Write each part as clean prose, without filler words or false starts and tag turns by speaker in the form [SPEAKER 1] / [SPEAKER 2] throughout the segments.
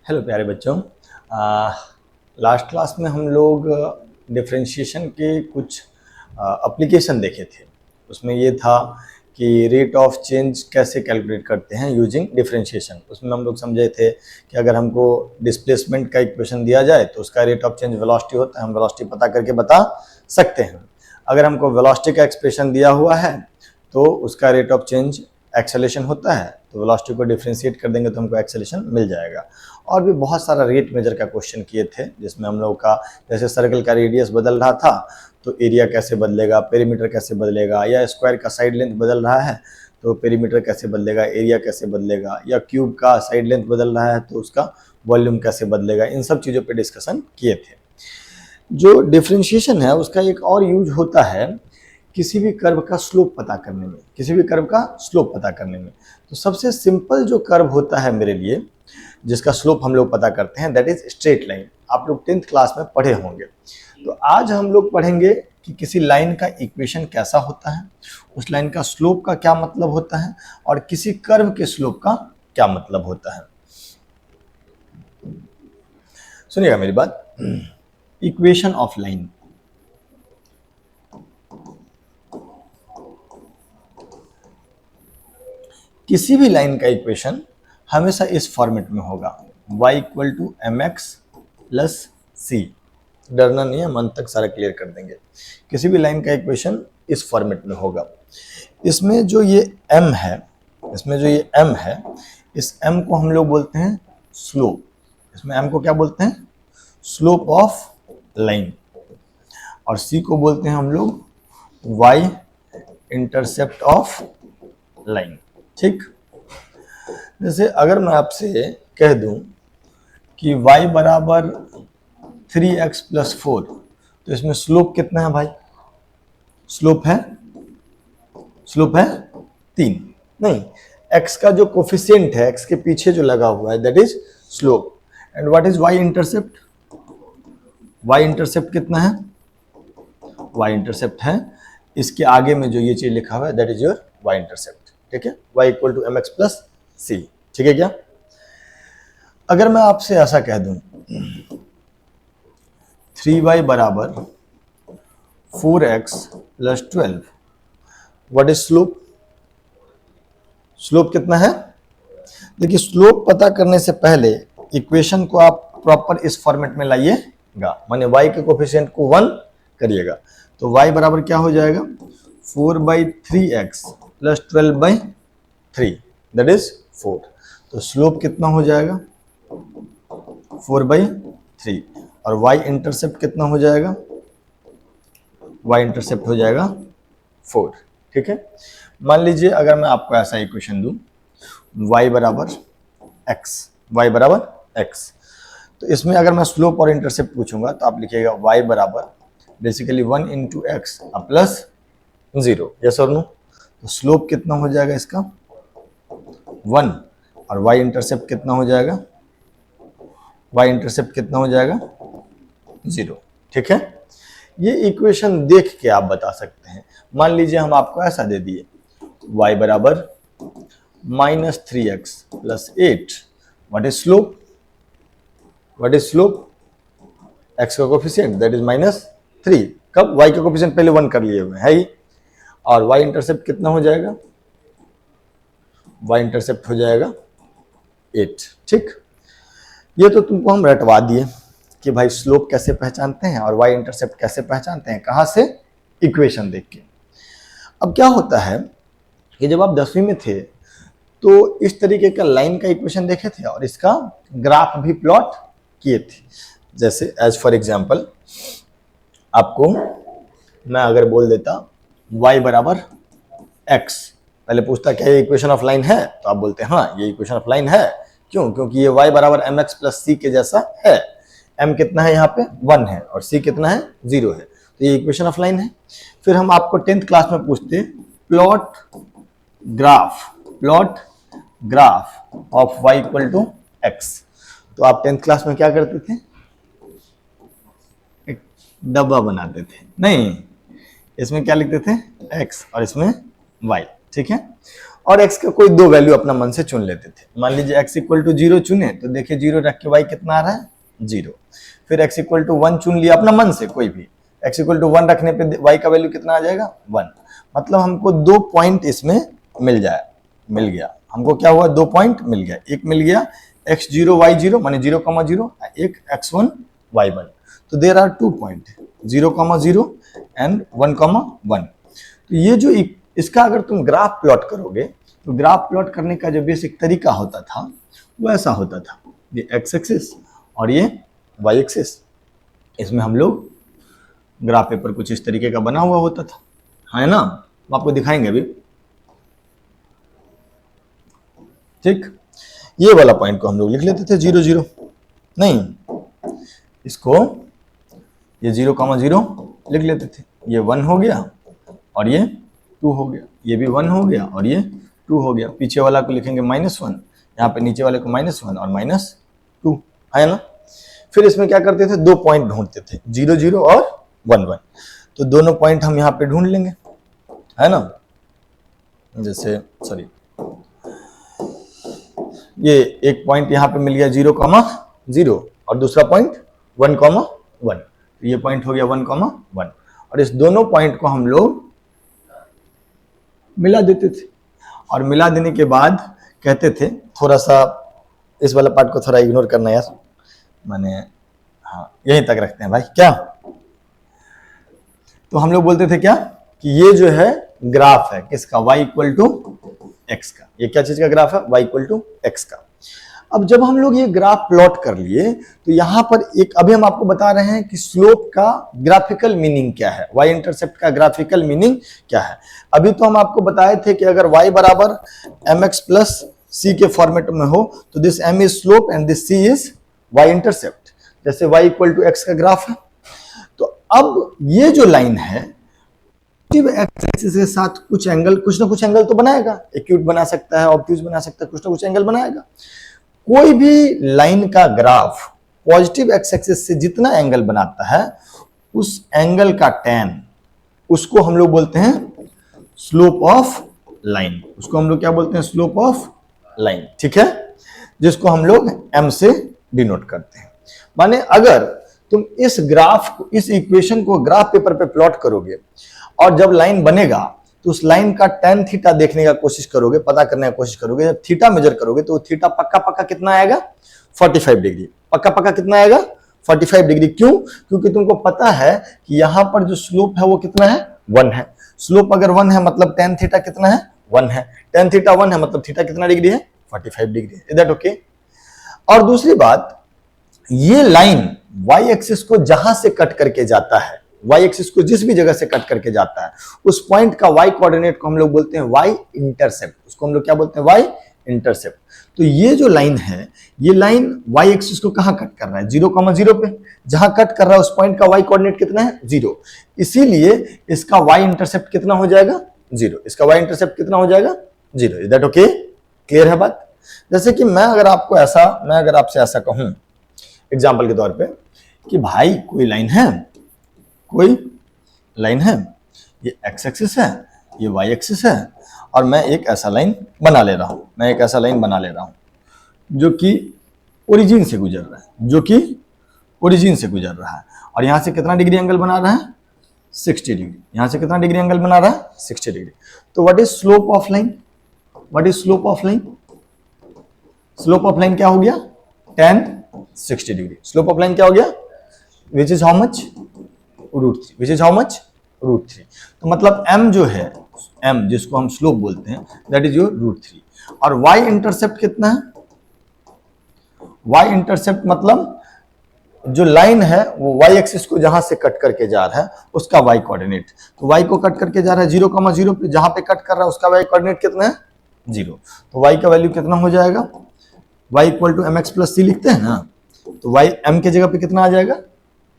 [SPEAKER 1] Hello प्यारे बच्चों। Last class में हम लोग डिफरेंशिएशन के कुछ एप्लीकेशन देखे थे। उसमें ये था कि रेट ऑफ चेंज कैसे कैलकुलेट करते हैं यूजिंग डिफरेंशिएशन। उसमें हम लोग समझे थे कि अगर हमको डिस्प्लेसमेंट का इक्वेशन दिया जाए तो उसका रेट ऑफ चेंज वेलोसिटी होता है, हम वेलोसिटी पता करके बता सकते हैं। अगर हमको वेलोसिटी का एक्सप्रेशन दिया हुआ है तो उसका रेट ऑफ चेंज एक्सेलेरेशन होता है, तो वेलोसिटी को डिफरेंशिएट कर देंगे तो हमको एक्सेलेरेशन मिल जाएगा। और भी बहुत सारा रेट मेजर का क्वेश्चन किए थे जिसमें हम लोग का जैसे सर्कल का रेडियस बदल रहा था तो एरिया कैसे बदलेगा, पेरीमीटर कैसे बदलेगा, या स्क्वायर का साइड लेंथ बदल रहा है तो पेरीमीटर कैसे बदलेगा, एरिया कैसे बदलेगा, या क्यूब का साइड लेंथ बदल रहा है तो उसका वॉल्यूम कैसे बदलेगा, इन सब चीज़ों पे डिस्कशन किए थे। जो डिफरेंशिएशन है उसका एक और यूज होता है किसी भी कर्व का स्लोप पता करने में, किसी भी कर्व का स्लोप पता करने में। तो सबसे सिंपल जो कर्व होता है मेरे लिए जिसका स्लोप हम लोग पता करते हैं दैट इज स्ट्रेट लाइन। आप लोग 10th क्लास में पढ़े होंगे। तो आज हम लोग पढ़ेंगे कि किसी लाइन का इक्वेशन कैसा होता है, उस लाइन का स्लोप का क्या मतलब होता है, और किसी कर्व के स्लोप का क्या मतलब होता है। सुनिएगा मेरी बात। इक्वेशन ऑफ लाइन, किसी भी लाइन का इक्वेशन हमेशा इस फॉर्मेट में होगा, y equal to m x plus c. डरना नहीं है, मन तक सारा क्लियर कर देंगे। किसी भी लाइन का इक्वेशन इस फॉर्मेट में होगा। इसमें जो ये m है, इसमें जो ये m है, इस m को हम लोग बोलते हैं स्लोप। इसमें m को क्या बोलते हैं? Slope of line. और c को बोलते हैं हम लोग y इंटरसेप्ट ऑफ लाइन। ठीक, जैसे अगर मैं आपसे कह दूं कि y बराबर 3x प्लस 4, तो इसमें स्लोप कितना है भाई? स्लोप है 3। नहीं, x का जो कोफिशिएंट है, x के पीछे जो लगा हुआ है that is slope. And what is y intercept? y intercept कितना है? y इंटरसेप्ट है इसके आगे में जो ये चीज लिखा हुआ है that is your y intercept. ठीक है, y equal to m x plus c. ठीक है क्या? अगर मैं आपसे ऐसा कह दूं 3y बराबर 4x plus 12, what is slope? Slope कितना है? देखिए, स्लोप पता करने से पहले इक्वेशन को आप प्रॉपर इस फॉर्मेट में लाइएगा, माने y के कोफिशिएंट को 1 करिएगा तो y बराबर क्या हो जाएगा? 4/3x plus 12/3 that is 4। तो स्लोप कितना हो जाएगा? 4/3। और y इंटरसेप्ट कितना हो जाएगा? y इंटरसेप्ट हो जाएगा 4। ठीक है, मान लीजिए अगर मैं आपको ऐसा इक्वेशन दूं y बराबर x, तो इसमें अगर मैं स्लोप और इंटरसेप्ट पूछूंगा तो आप लिखिएगा y बराबर basically 1 into x plus 0। Yes और नो? तो स्लोप कितना हो जाएगा इसका? 1। और y इंटरसेप्ट कितना हो जाएगा? y इंटरसेप्ट कितना हो जाएगा? 0। ठीक है, ये इक्वेशन देख के आप बता सकते हैं। मान लीजिए हम आपको ऐसा दे दिए y बराबर -3x plus 8, what is slope? What is slope? x का कोफिशिएंट दैट इज -3। कब? y का कोफिशिएंट पहले 1 कर लिए हुए है ही। और y इंटरसेप्ट कितना हो जाएगा? y इंटरसेप्ट हो जाएगा 8। ठीक, ये तो तुमको हम रटवा दिए कि भाई स्लोप कैसे पहचानते हैं और y इंटरसेप्ट कैसे पहचानते हैं, कहां से? इक्वेशन देख के। अब क्या होता है कि जब आप 10वीं में थे तो इस तरीके का लाइन का इक्वेशन देखे थे और इसका ग्राफ भी प्लॉट किए थे। जैसे एज फॉर एग्जांपल आपको मैं अगर बोल देता y बराबर x, पहले पूछता क्या ये इक्वेशन ऑफ लाइन है, तो आप बोलते हैं हाँ ये इक्वेशन ऑफ लाइन है। क्यों? क्योंकि ये y बराबर एम एक्स प्लस सी के जैसा है। m कितना है यहाँ पे? 1 है और c कितना है? 0 है, तो ये इक्वेशन ऑफ लाइन है। फिर हम आपको 10th क्लास में पूछते plot graph of y equal to x, तो आप 10th क्लास में क्या करते थे? एक डब्बा बनाते थे। नहीं, इसमें क्या लिखते थे? x और इसमें y। ठीक है, और x का कोई दो वैल्यू अपना मन से चुन लेते थे। मान लीजिए x इक्वल टू 0 चुने तो देखिए 0 रख के y कितना आ रहा है 0। फिर x इक्वल टू 1 चुन लिया अपना मन से कोई भी, x इक्वल टू 1 रखने पे y का वैल्यू कितना आ जाएगा 1। मतलब हमको 2 पॉइंट इसमें मिल गया। हमको क्या हुआ 2 पॉइंट मिल गया। एक मिल गया x0 y0 माने 0,0, एक x1 y1। तो देयर आर 2 पॉइंट 0,0 एंड 1,1। तो ये जो इसका अगर तुम ग्राफ प्लॉट करोगे तो ग्राफ प्लॉट करने का जो बेसिक तरीका होता था वो ऐसा होता था, ये x एक्सिस और ये y एक्सिस, इसमें हम लोग ग्राफ पेपर कुछ इस तरीके का बना हुआ होता था, है ना। हम आपको दिखाएंगे अभी। ठीक, ये वाला पॉइंट को हम लोग लिख लेते थे 0 0, नहीं इसको ये 0,0 लिख लेते थे। ये 1 हो गया और ये 2 हो गया, ये भी 1 हो गया और ये 2 हो गया। पीछे वाला को लिखेंगे -1, यहाँ पे नीचे वाले को -1 और -2, है ना। फिर इसमें क्या करते थे 2 पॉइंट ढूंढते थे 0 0 और 1 1। तो दोनों पॉइंट हम यहाँ पे ढूंढ लेंगे, है ना। जैसे सॉरी, ये एक पॉइंट यहाँ पे मिल गया 0,0 और दूसरा पॉइंट 1,1। तो ये पॉइंट हो गया 1,1 और इस दोनों पॉइंट को हम लोग मिला देते थे। और मिला देने के बाद कहते थे, थोड़ा सा इस वाला पार्ट को थोड़ा इग्नोर करना यार, माने हाँ यहीं तक रखते हैं भाई क्या। तो हम लोग बोलते थे क्या कि ये जो है ग्राफ है किसका, y इक्वल टू एक्स का। ये क्या चीज का ग्राफ है, y इक्वल टू एक्स का। अब जब हम लोग ये ग्राफ प्लॉट कर लिए तो यहां पर एक, अभी हम आपको बता रहे हैं कि स्लोप का ग्राफिकल मीनिंग क्या है, y इंटरसेप्ट का ग्राफिकल मीनिंग क्या है। अभी तो हम आपको बताए थे कि अगर y बराबर mx प्लस c के फॉर्मेट में हो तो this m is slope and this c is y intercept. जैसे y इक्वल टू एक्स का ग्राफ है, तो अब ये जो लाइन है एक्स एक्सिस के साथ कुछ ना कुछ एंगल तो बनाएगा, एक्यूट बना सकता है, ऑब्ट्यूज बना सकता है, कुछ ना कुछ एंगल बनाएगा। कोई भी लाइन का ग्राफ पॉजिटिव एक्स एक्सिस से जितना एंगल बनाता है उस एंगल का tan, उसको हम लोग बोलते हैं स्लोप ऑफ लाइन। उसको हम लोग क्या बोलते हैं, स्लोप ऑफ लाइन, ठीक है, जिसको हम लोग m से डिनोट करते हैं। माने अगर तुम इस ग्राफ को, इस इक्वेशन को ग्राफ पेपर पे प्लॉट करोगे और जब लाइन बनेगा तो उस लाइन का tan थीटा देखने का कोशिश करोगे, पता करने का कोशिश करोगे। जब थीटा मेजर करोगे तो थीटा पक्का पक्का कितना आएगा 45 डिग्री, पक्का पक्का कितना आएगा 45 डिग्री। क्यों? क्योंकि तुमको पता है कि यहां पर जो स्लोप है वो कितना है 1 है। स्लोप अगर 1 है मतलब tan थीटा कितना है 1 है, tan थीटा 1 है मतलब थीटा कितना डिग्री है 45 डिग्री। Is that okay? और दूसरी बात, ये लाइन y एक्सिस को जहां से कट करके जाता है, y एक्सिस को जिस भी जगह से कट करके जाता है उस पॉइंट का y कोऑर्डिनेट को हम लोग बोलते हैं y इंटरसेप्ट। उसको हम लोग क्या बोलते हैं, y इंटरसेप्ट। तो ये जो लाइन है, ये लाइन y एक्सिस को कहां कट कर रहा है 0,0 पे, जहां कट कर रहा है उस पॉइंट का y कोऑर्डिनेट कितना है 0। इसीलिए इसका y इंटरसेप्ट कितना हो जाएगा 0, इसका y इंटरसेप्ट कितना हो जाएगा 0। Is that okay? क्लियर है बात? जैसे कि मैं अगर आपसे ऐसा कहूं एग्जाम्पल के तौर पे कि भाई कोई लाइन है, ये x एक्सिस है, ये y एक्सिस है और मैं एक ऐसा लाइन बना ले रहा हूं जो कि ओरिजिन से गुजर रहा है, और यहां से कितना डिग्री एंगल बना रहा है 60 डिग्री। यहां से कितना डिग्री एंगल बना रहा है 60 डिग्री। तो what is slope of line? Slope of line क्या हो गया tan 60 degree. Slope of line क्या हो गया, विच इज हाउ मच √3। तो मतलब m जो है, m जिसको हम स्लोप बोलते हैं, दैट इज योर √3। और y इंटरसेप्ट कितना है, y इंटरसेप्ट मतलब जो लाइन है वो y एक्सिस को जहां से कट करके जा रहा है उसका y कोऑर्डिनेट। तो y को कट करके जा रहा है 0,0 पे, जहां पे कट कर रहा है उसका y कोऑर्डिनेट कितना है 0। तो y का वैल्यू कितना हो जाएगा, y equal to mx plus c लिखते हैं ना, तो y m के जगह पे कितना आ जाएगा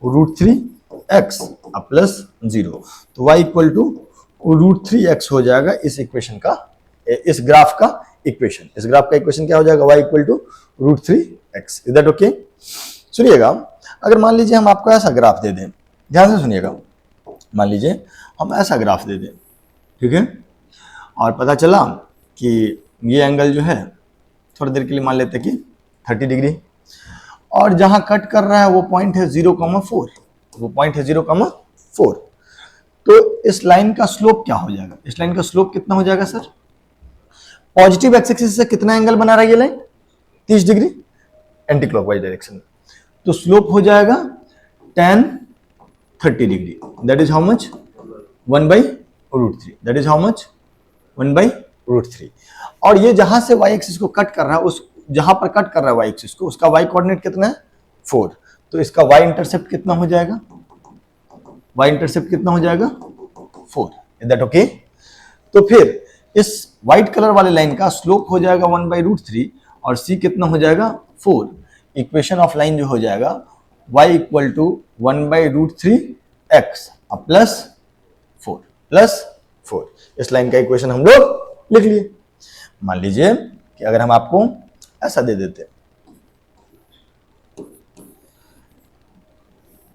[SPEAKER 1] √3x प्लस 0। तो y इक्वल टू √3x हो जाएगा इस इक्वेशन का, इस ग्राफ का इक्वेशन। इस ग्राफ का इक्वेशन क्या हो जाएगा, y equal to √3x। Is that okay? सुनिएगा, अगर मान लीजिए हम आपको ऐसा ग्राफ दे दें, ध्यान से सुनिएगा, मान लीजिए हम ऐसा ग्राफ दे दें, ठीक है, और पता चला कि ये एंगल जो है थोड़ी देर के लिए मान लेते हैं कि 30 डिग्री, और जहां कट कर रहा है वो पॉइंट है 0,4, वो पॉइंट है 0,4। तो इस लाइन का स्लोप क्या हो जाएगा? इस लाइन का स्लोप कितना हो जाएगा सर? पॉजिटिव एक्स एक्सिस से कितना एंगल बना रहा है ये line? 30 degree anti clockwise direction में। तो स्लोप हो जाएगा tan 30 degree, that is how much? 1/√3। That is how much? 1/√3। और ये जहां से y एक्सिस को कट कर रहा है, उस जहां पर कट कर रहा है y एक्सिस को, उसका y कोऑर्डिनेट कितना है? 4। तो इसका y इंटरसेप्ट कितना हो जाएगा? y इंटरसेप्ट कितना हो जाएगा? 4। Is that okay? तो फिर इस व्हाइट कलर वाले लाइन का स्लोप हो जाएगा 1/√3 और c कितना हो जाएगा? 4। इक्वेशन ऑफ लाइन जो हो जाएगा y equal to 1/√3x plus 4। इस लाइन का इक्वेशन हम लोग लिख लिए। मान लीजिए कि अगर हम आपको ऐसा दे देते,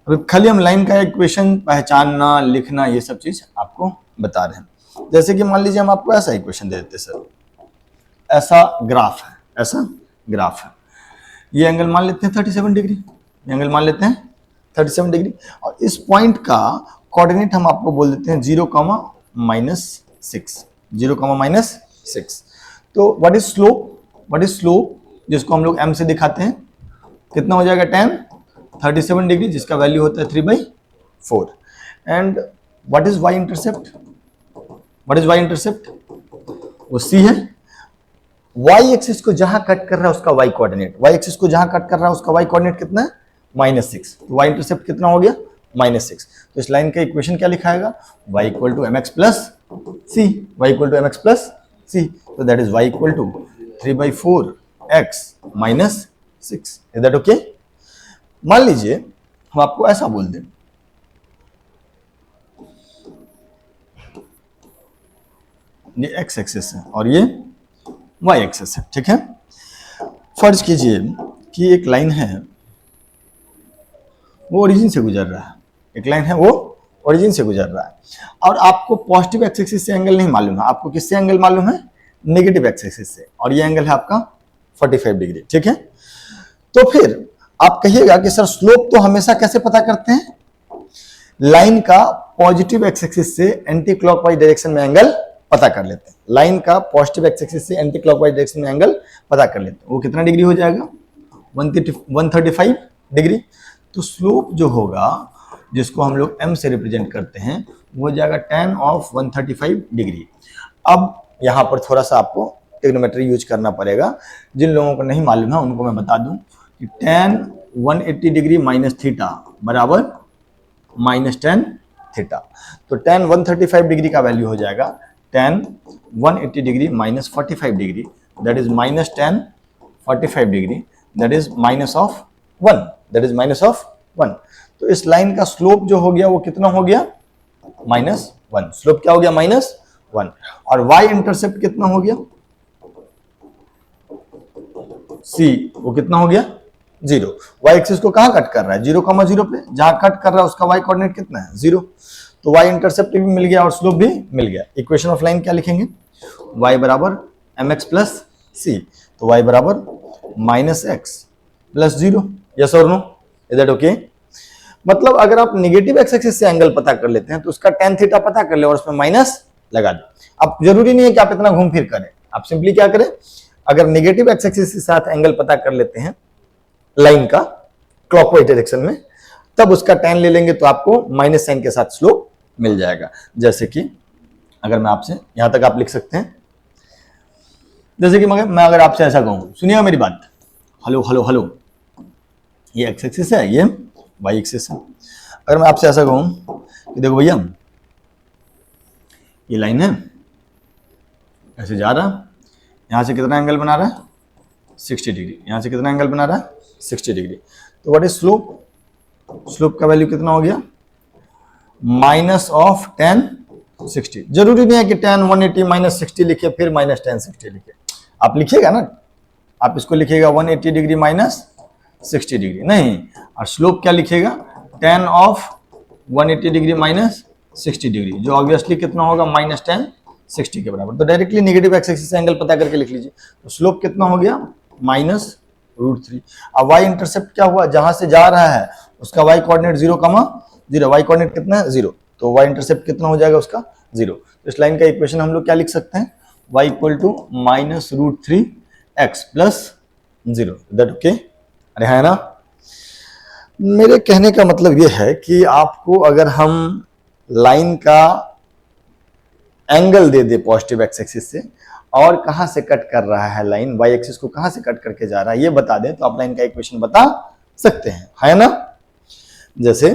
[SPEAKER 1] अभी खाली हम लाइन का इक्वेशन पहचानना, लिखना, ये सब चीज आपको बता रहे हैं। जैसे कि मान लीजिए हम आपको ऐसा इक्वेशन दे देते सर, ऐसा ग्राफ है, ऐसा ग्राफ है, ये एंगल मान लेते हैं 37 डिग्री, ये एंगल मान लेते हैं 37 डिग्री, और इस पॉइंट का कोऑर्डिनेट हम आपको बोल देते हैं 0,-6, 0,-6। तो what is slope? What is slope जिसको हम लोग m से दिखाते हैं? कितना हो जाएगा? tan 37 डिग्री, जिसका वैल्यू होता है 3/4। And what is y intercept? What is y intercept? वो c है। y एक्सिस को जहां कट कर रहा है उसका y कोऑर्डिनेट, y एक्सिस को जहां कट कर रहा है उसका y कोऑर्डिनेट कितना है? -6। तो y इंटरसेप्ट कितना हो गया? -6। तो इस लाइन का इक्वेशन क्या लिखाएगा? y equal to mx plus c, y equal to mx plus c। तो that is y equal to 3/4x minus 6। Is that okay? मान लीजिए हम आपको ऐसा बोल दें, ये x एक्सिस है और ये y एक्सिस है, ठीक है? फर्ज कीजिए कि एक लाइन है वो ओरिजिन से गुजर रहा है, एक लाइन है वो ओरिजिन से गुजर रहा है, और आपको पॉजिटिव एक्स एक्सिस से एंगल नहीं मालूम है, आपको किससे एंगल मालूम है? नेगेटिव एक्स एक्सिस से, और ये एंगल है आपका 45 डिग्री, ठीक है? तो फिर आप कहिएगा कि सर स्लोप तो हमेशा कैसे पता करते हैं? लाइन का पॉजिटिव एक्स एक्सिस से एंटी क्लॉकवाइज डायरेक्शन में एंगल पता कर लेते हैं। लाइन का पॉजिटिव एक्स एक्सिस से एंटी क्लॉकवाइज डायरेक्शन में एंगल पता कर लेते हैं। वो कितना डिग्री हो जाएगा? 135 डिग्री। तो स्लोप जो होगा, जिसको हम लोग m से रिप्रेजेंट करते हैं, वो हो जाएगा tan ऑफ 135 डिग्री। अब यहाँ पर थोड़ा सा आपको ट्रिग्नोमेट्री यूज करना पड़ेगा। जिन लोगों को नहीं मालूम है उनको मैं बता दूं कि tan 180 डिग्री माइनस थीटा बराबर -tan थीटा। तो tan 135 डिग्री का वैल्यू हो जाएगा tan 180 degree minus 45 degree, that is -tan 45 degree, that is -1, that is -1। तो इस लाइन का स्लोप जो हो गया वो कितना हो गया? -1। स्लोप क्या हो गया? -1। और y इंटरसेप्ट कितना हो गया? c, वो कितना हो गया? 0। y एक्सिस को कहां कट कर रहा है? 0,0 पे। जहां कट कर रहा है उसका y कोऑर्डिनेट कितना है? 0। तो y इंटरसेप्ट भी मिल गया और स्लोप भी मिल गया। इक्वेशन ऑफ लाइन क्या लिखेंगे? y बराबर mx प्लस c। तो y बराबर -x प्लस 0। यस और नो? Is that okay? मतलब अगर आप नेगेटिव एक्स एक्सिस से एंगल पता कर लेते हैं तो उसका tan थीटा पता कर ले और उसमें माइनस लगा दे। अब जरूरी नहीं है कि आप इतना घूम फिर करें, आप सिंपली क्या करें, अगर नेगेटिव एक्स एक्सिस के साथ एंगल पता कर लेते हैं लाइन का क्लॉकवाइज डायरेक्शन में, तब उसका tan ले लेंगे तो आपको माइनस साइन के साथ स्लोप मिल जाएगा। जैसे कि अगर मैं आपसे, यहां तक आप लिख सकते हैं, जैसे कि मैं अगर आपसे ऐसा कहूं, सुनिएगा मेरी बात, हेलो हेलो हेलो, ये एक्स एक्सिस है, ये वाई एक्सिस है। अगर मैं आपसे ऐसा कहूं कि देखो भैया ये लाइन है, ऐसे जा रहा, यहां से कितना एंगल बना रहा है? 60 डिग्री। यहां से कितना एंगल बना रहा है? 60 डिग्री। तो व्हाट इज स्लोप? स्लोप का वैल्यू कितना हो गया? -tan 60। जरूरी नहीं है कि tan 180 माइनस 60 लिखे फिर -tan 60 लिखे, आप लिखिएगा ना, आप इसको लिखिएगा 180 डिग्री माइनस 60 डिग्री नहीं, और स्लोप क्या लिखेगा? tan of 180 degree minus 60 degree, जो ऑब्वियसली कितना होगा? -tan 60 के बराबर। तो डायरेक्टली नेगेटिव एक्स एक्सिस से एंगल पता करके लिख लीजिए। तो स्लोप कितना हो गया -√3। अब वाई इंटरसेप्ट क्या हुआ, जहां से जा रहा है उसका वाई कोऑर्डिनेट 0, वाई कोऑर्डिनेट कितना है 0, तो वाई इंटरसेप्ट कितना हो जाएगा उसका 0। तो इस लाइन का इक्वेशन हम लोग क्या लिख सकते हैं, y equal to -√3x plus 0। That okay? अरे है ना। मेरे कहने का मतलब यह है कि आपको अगर हम लाइन का एंगल दे दे पॉजिटिव एक्स एक्सिस से और कहां से कट कर रहा है लाइन, वाई एक्सिस को कहां से कट करके जा रहा है, ये बता दे तो आप लाइन का इक्वेशन बता सकते हैं, है ना। जैसे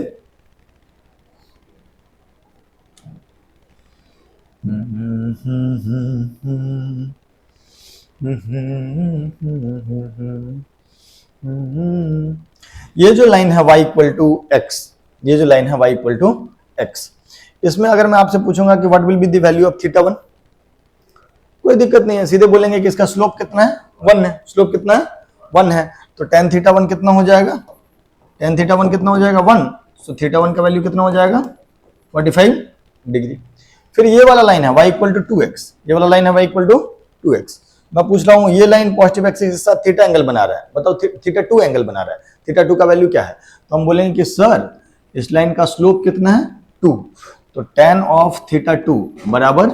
[SPEAKER 1] ये जो लाइन है y इक्वल टू एक्स, ये जो लाइन है y इक्वल टू एक्स, इसमें अगर मैं आपसे पूछूंगा कि what will be the value of theta 1, कोई दिक्कत नहीं है, सीधे बोलेंगे कि इसका स्लोप कितना है 1 है। स्लोप कितना है 1 है, तो tan थीटा 1 कितना हो जाएगा, tan थीटा 1 कितना हो जाएगा 1। सो थीटा 1 का वैल्यू कितना हो जाएगा 45 डिग्री। फिर ये वाला लाइन है y इक्वल टू 2x, ये वाला लाइन है y इक्वल टू 2x। मैं पूछ रहा हूँ ये लाइन पॉजिटिव एक्सिस के साथ थीटा एंगल बना रहा है, बताओ थीटा 2 एंगल बना रहा है, थीटा 2 का वैल्यू क्या है। तो हम बोलेंगे कि सर इस लाइन का स्लोप कितना है 2, तो tan ऑफ थीटा 2 बराबर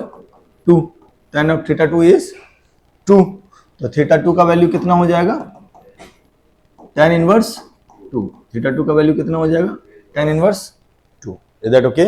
[SPEAKER 1] 2, tan ऑफ थीटा 2 इज 2, तो थीटा 2 का वैल्यू कितना हो जाएगा tan इनवर्स 2, थीटा 2 का वैल्यू कितना हो जाएगा tan inverse 2। Is that okay?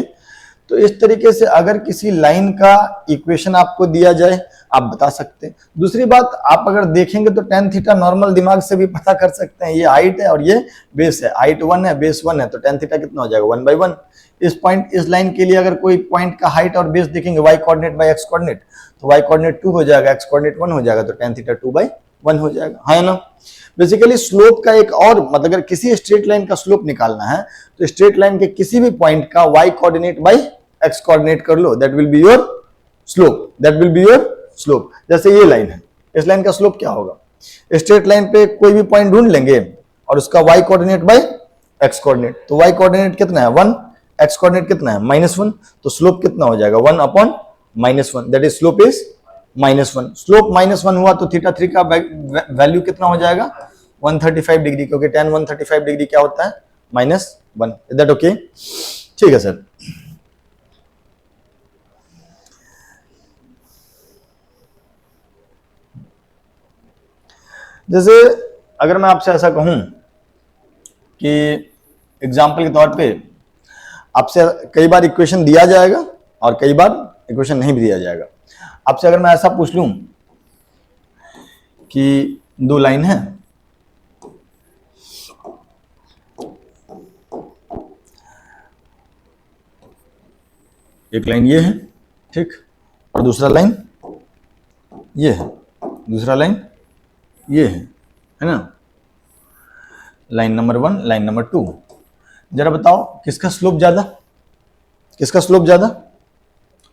[SPEAKER 1] तो इस तरीके से अगर किसी लाइन का इक्वेशन आपको दिया जाए आप बता सकते हैं। दूसरी बात, आप अगर देखेंगे तो tan थीटा नॉर्मल दिमाग से भी पता कर सकते हैं, ये हाइट है और ये बेस है, हाइट 1 है बेस 1 है, तो tan थीटा कितना हो जाएगा 1/1। इस लाइन के लिए अगर कोई पॉइंट का हाइट और बेस देखेंगे y coordinate by x coordinate, तो y कोऑर्डिनेट 2 हो जाएगा, x कोऑर्डिनेट 1 हो जाएगा, तो tan थीटा 2/1 हो जाएगा, है ना। बेसिकली स्लोप का एक और मतलब अगर किसी स्ट्रेट लाइन का स्लोप निकालना है तो स्ट्रेट लाइन के किसी भी पॉइंट का y coordinate by x coordinate कर लो, that will be your slope, that will be your slope. जैसे ये लाइन है, इस लाइन का स्लोप क्या होगा, स्ट्रेट लाइन पे कोई भी पॉइंट ढूंढ लेंगे और उसका y coordinate by x coordinate, तो y कोऑर्डिनेट कितना है 1, x कोऑर्डिनेट कितना है -1, तो स्लोप कितना हो जाएगा 1/-1, that is slope is -1। Slope -1 हुआ तो थीटा 3 का वैल्यू कितना हो जाएगा 135 डिग्री, क्योंकि tan 135 डिग्री क्या होता है -1। Is that okay? ठीक है सर। जैसे अगर मैं आपसे ऐसा कहूं कि एग्जाम्पल के तौर पे आपसे कई बार इक्वेशन दिया जाएगा और कई बार इक्वेशन नहीं भी दिया जाएगा। आपसे अगर मैं ऐसा पूछ लूं कि दो लाइन है, एक लाइन ये है, ठीक, और दूसरा लाइन ये है, दूसरा लाइन ये है ना, लाइन नंबर 1 लाइन नंबर 2। जरा बताओ किसका स्लोप ज्यादा, किसका स्लोप ज्यादा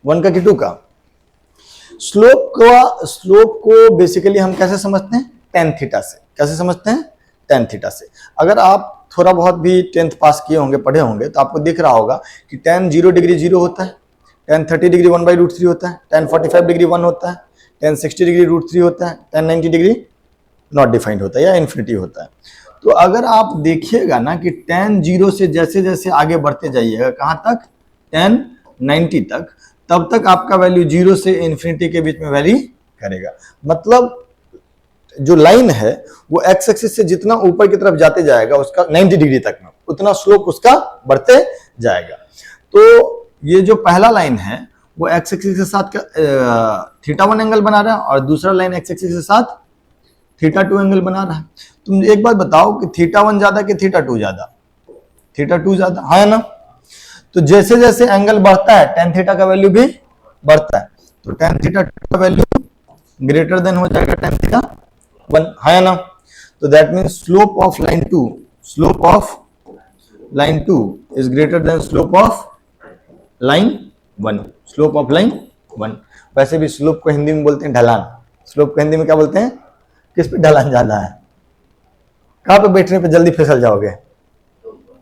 [SPEAKER 1] 1 का कि 2 का। स्लोप को बेसिकली हम कैसे समझते हैं tan थीटा से, कैसे समझते हैं tan थीटा से। अगर आप थोड़ा बहुत भी 10th पास किए होंगे, पढ़े होंगे, तो आपको दिख रहा होगा कि tan 0 डिग्री 0 होता है, tan 30 डिग्री 1/√3 होता है, tan 45 डिग्री 1 होता है, tan 60 डिग्री √3 होता है, tan 90 डिग्री नॉट डिफाइंड होता है या इन्फिनिटी होता है। तो अगर आप देखिएगा ना कि tan 0 से जैसे जैसे आगे बढ़ते जाइएगा कहां तक tan 90 तक, तब तक आपका वैल्यू 0 से इन्फिनिटी के बीच में वैरी करेगा। मतलब जो लाइन है वो एक्स एक्सिस से जितना ऊपर की तरफ जाते जाएगा उसका 90 डिग्री तक में उतना स्लोप उसका बढ़ते जाएगा। तो ये जो पहला लाइन है वो एक्स एक्सिस के साथ थीटा 1 एंगल बना रहा है और दूसरा लाइन एक्स एक्सिस के साथ थीटा 2 एंगल बना रहा है। तुम एक बात बताओ कि थीटा 1 ज्यादा कि थीटा 2 ज्यादा, थीटा 2 ज्यादा, है ना। तो जैसे जैसे एंगल बढ़ता है tan थीटा का वैल्यू भी बढ़ता है, तो tan थीटा 2 का वैल्यू ग्रेटर देन हो जाएगा tan थीटा 1, है ना। तो that means slope of line 2, slope of line 2 is greater than slope of line 1, slope of line 1। वैसे भी स्लोप को हिंदी में बोलते हैं ढलान, स्लोप को हिंदी में क्या बोलते हैं, किस पे ढलान ज्यादा है, कहां पे बैठने पे जल्दी फिसल जाओगे,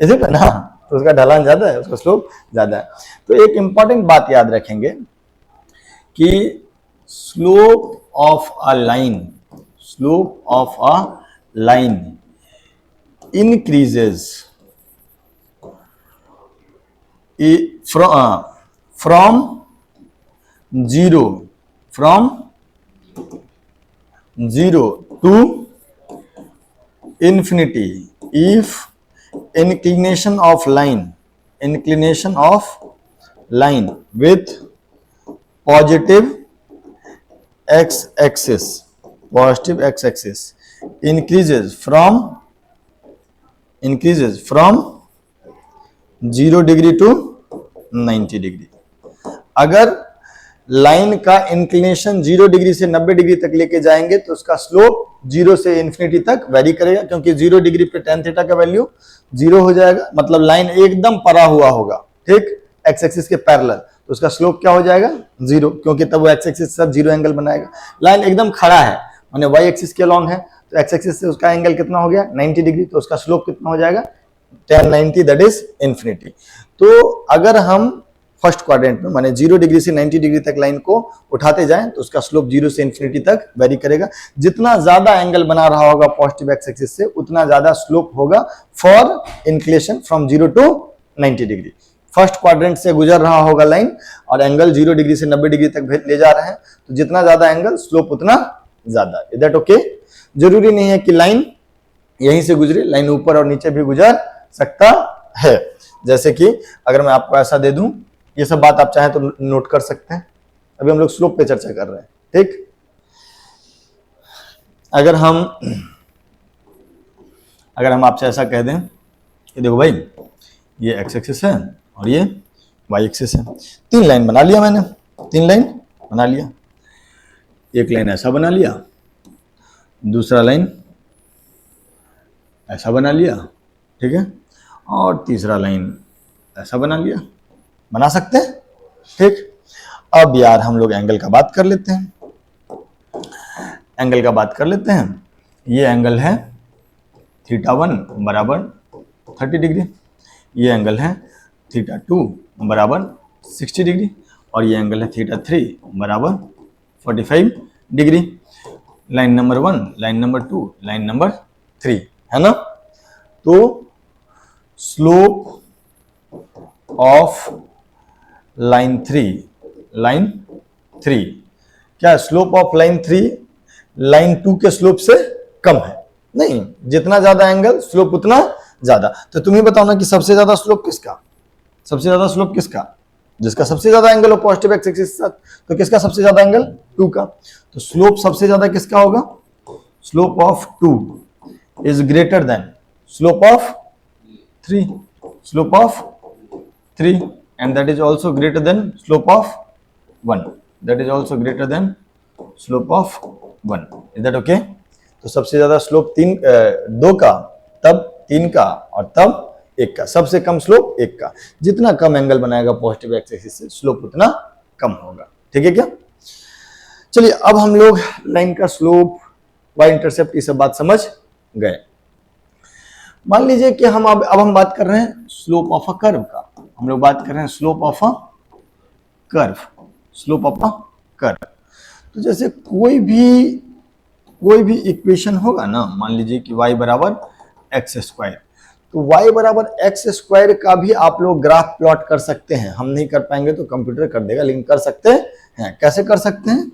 [SPEAKER 1] इसी पे ना, तो उसका ढलान ज्यादा है, उसका स्लोप ज्यादा है। तो एक इंपॉर्टेंट बात याद रखेंगे कि slope of a line increases from zero to infinity if inclination of line with positive x-axis increases from 0 degree to 90 degree. अगर लाइन का इंक्लिनेशन 0 डिग्री से 90 डिग्री तक लेके जाएंगे तो उसका स्लोप 0 से इन्फिनिटी तक वेरी करेगा, क्योंकि 0 डिग्री पे tan थीटा का वैल्यू 0 हो जाएगा, मतलब लाइन एकदम परा हुआ होगा, ठीक, एक्स एक्सिस के पैरेलल, तो उसका स्लोप क्या हो जाएगा 0, क्योंकि तब वो एक्स एक्सिस के साथ 0 एंगल बनाएगा। लाइन एकदम खड़ा है माने वाई एक्सिस के अलॉन्ग है, तो एक्स एक्सिस से उसका एंगल कितना हो गया 90 डिग्री, तो उसका स्लोप कितना हो जाएगा tan 90, दैट इज इन्फिनिटी। तो अगर हम फर्स्ट क्वाड्रेंट में माने 0 डिग्री से 90 डिग्री तक लाइन को उठाते जाएं तो उसका स्लोप 0 से इन्फिनिटी तक वेरी करेगा। जितना ज्यादा एंगल बना रहा होगा पॉजिटिव एक्स एक्सिस से उतना ज्यादा स्लोप होगा for inclination from 0 to 90 degree. First quadrant से गुजर रहा होगा लाइन और एंगल 0 डिग्री से 90 डिग्री तक ले जा रहे हैं, तो जितना ज्यादा एंगल स्लोप उतना ज्यादा। Is that okay? जरूरी नहीं है कि लाइन यहीं से गुजरे, लाइन ऊपर और नीचे भी गुजर सकता है। जैसे कि अगर मैं आपको ऐसा दे दूं, ये सब बात आप चाहें तो नोट कर सकते हैं, अभी हम लोग स्लोप पे चर्चा कर रहे हैं, ठीक। अगर हम आपसे ऐसा कह दें कि देखो भाई ये एक्स एक्सिस है और ये वाई एक्सिस है, 3 लाइन बना लिया मैंने, 3 लाइन बना लिया, एक लाइन ऐसा बना लिया, दूसरा लाइन ऐसा बना लिया, ठीक है, और तीसरा लाइन ऐसा बना लिया, बना सकते हैं, ठीक। अब यार हम लोग एंगल का बात कर लेते हैं, ये एंगल है θ1 बराबर 30 डिग्री, ये एंगल है θ2 बराबर 60 डिग्री, और ये एंगल है θ3 बराबर 45 degree. Line number 1, line number 2, line number 3, है ना। तो स्लोप ऑफ लाइन 3, क्या स्लोप ऑफ लाइन 3 लाइन 2 के स्लोप से कम है? नहीं, जितना ज्यादा एंगल स्लोप उतना ज्यादा। तो तुम ही बताओ ना कि सबसे ज्यादा स्लोप किसका? जिसका सबसे ज्यादा एंगल हो पॉजिटिव एक्स एक्सिस के साथ, तो किसका सबसे ज्यादा एंगल? 2 का। तो स्लोप सबसे ज्यादा किसका होगा? Slope of 2 is greater than slope of 3, and that is also greater than slope of 1, is that okay? तो सबसे ज्यादा स्लोप 2 का, तब 3 का, और तब 1 का। सबसे कम स्लोप 1 का। जितना कम एंगल बनाएगा पॉजिटिव एक्स एक्सिस से स्लोप उतना कम होगा, ठीक है क्या? चलिए अब हम लोग लाइन का स्लोप, वाई इंटरसेप्ट, ये सब बात समझ गए। मान लीजिए कि हम अब हम बात कर रहे हैं स्लोप ऑफ अ कर्व का, हम लोग बात कर रहे हैं स्लोप ऑफ अ कर्व। तो जैसे कोई भी इक्वेशन होगा ना, मान लीजिए कि y बराबर एक्स स्क्वायर, तो y बराबर एक्स स्क्वायर का भी आप लोग ग्राफ प्लॉट कर सकते हैं। हम नहीं कर पाएंगे तो कंप्यूटर कर देगा, लेकिन कर सकते हैं। कैसे कर सकते हैं?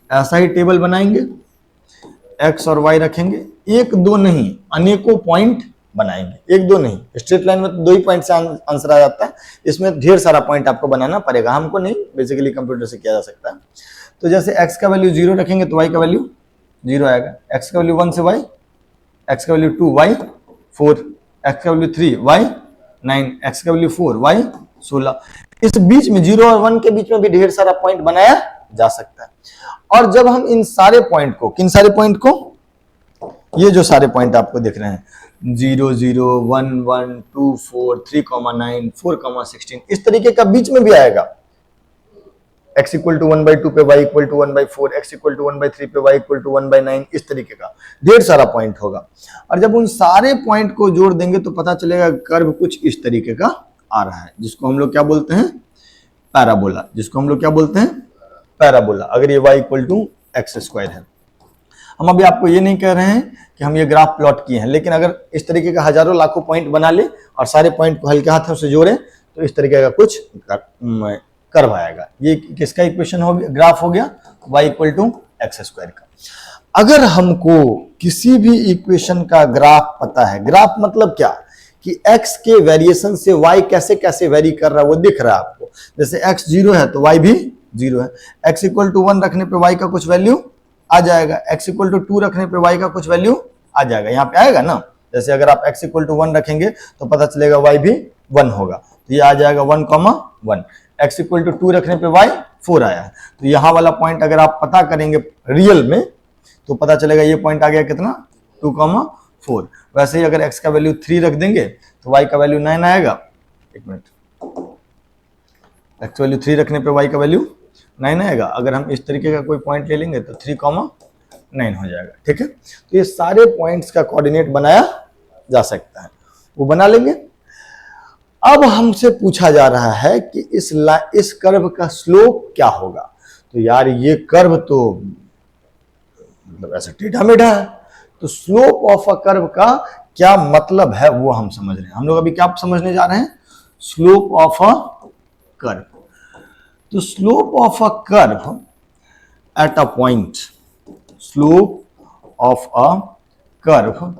[SPEAKER 1] ऐसा ही टेबल बनाएंगे, x और y रखेंगे, 1 2 नहीं अनेकों पॉइंट बनाएंगे। 1 2 नहीं, स्ट्रेट लाइन में तो 2 ही पॉइंट से आंसर आ जाता है, इसमें ढेर सारा पॉइंट आपको बनाना पड़ेगा। हमको नहीं, बेसिकली कंप्यूटर से किया जा सकता है। तो जैसे x का वैल्यू 0 रखेंगे तो y का वैल्यू 0 आएगा, x का वैल्यू 1 से y, x का वैल्यू 2 y 4, x का वैल्यू 3 y 9, x का वैल्यू 4 y 16। इस बीच में 0 और 1 के बीच में भी ढेर सारा पॉइंट बनाया जा सकता है। और जब हम इन सारे पॉइंट को, किन सारे पॉइंट को, ये जो सारे पॉइंट आपको दिख रहे हैं 0 0 1 1 2 4 3,9 4,16, इस तरीके का बीच में भी आएगा। x इक्वल टू 1/2 पे y equal to 1/4, x equal to 1/3 पे y इक्वल टू 1/9, इस तरीके का ढेर सारा पॉइंट होगा। और जब उन सारे पॉइंट को जोड़ देंगे तो पता चलेगा कर्व कुछ इस तरीके का आ रहा है, जिसको हम लोग क्या बोलते हैं? पैराबोला, जिसको हम लोग क्या बोलते हैं, पैराबोला, अगर ये y equal to x square है। हम अभी आपको ये नहीं कह रहे हैं कि हम ये ग्राफ प्लॉट किए हैं, लेकिन अगर इस तरीके का हजारों लाखों पॉइंट बना ले और सारे पॉइंट को हल्के हाथों से जोड़े तो इस तरीके का कुछ कर्व आएगा। ये किसका इक्वेशन हो गया, ग्राफ हो गया y equal to x square का। अगर हमको किसी भी इक्वेशन का ग्राफ पता है, ग्राफ मतलब क्या कि x के वेरिएशन से y कैसे कैसे वेरी कर रहा है वो दिख रहा है आपको। जैसे x 0 है तो y भी 0 है, x इक्वल टू 1 रखने पे y का कुछ वैल्यू आ जाएगा, x इक्वल टू 2 रखने पे y का कुछ वैल्यू आ जाएगा, यहाँ पे आएगा ना। जैसे अगर आप x इक्वल टू 1 रखेंगे तो पता चलेगा y भी 1 होगा, तो ये आ जाएगा 1,1। x इक्वल टू 2 रखने पे y 4 आया है, तो यहाँ वाला पॉइंट अगर आप पता करेंगे रियल में तो पता चलेगा ये पॉइंट आ गया कितना, 2,4। वैसे ही अगर x का वैल्यू 3 रख देंगे तो y का वैल्यू 9 आएगा। एक मिनट, x वैल्यू 3 रखने पे y का वैल्यू 9 आएगा। अगर हम इस तरीके का कोई पॉइंट ले लेंगे तो 3,9 हो जाएगा। ठीक है, तो ये सारे पॉइंट्स का कोऑर्डिनेट बनाया जा सकता है, वो बना लेंगे। अब हमसे पूछा जा रहा है कि इस कर्व का स्लोप क्या होगा। तो यार ये कर्व तो मतलब ऐसे टेढ़ा मेढ़ा है, तो स्लोप ऑफ अ कर्व का क्या मतलब है वो हम समझ रहे हैं। हम लोग अभी क्या समझने जा रहे हैं, स्लोप ऑफ अ कर्व। तो slope of a curve at a point, slope of a curve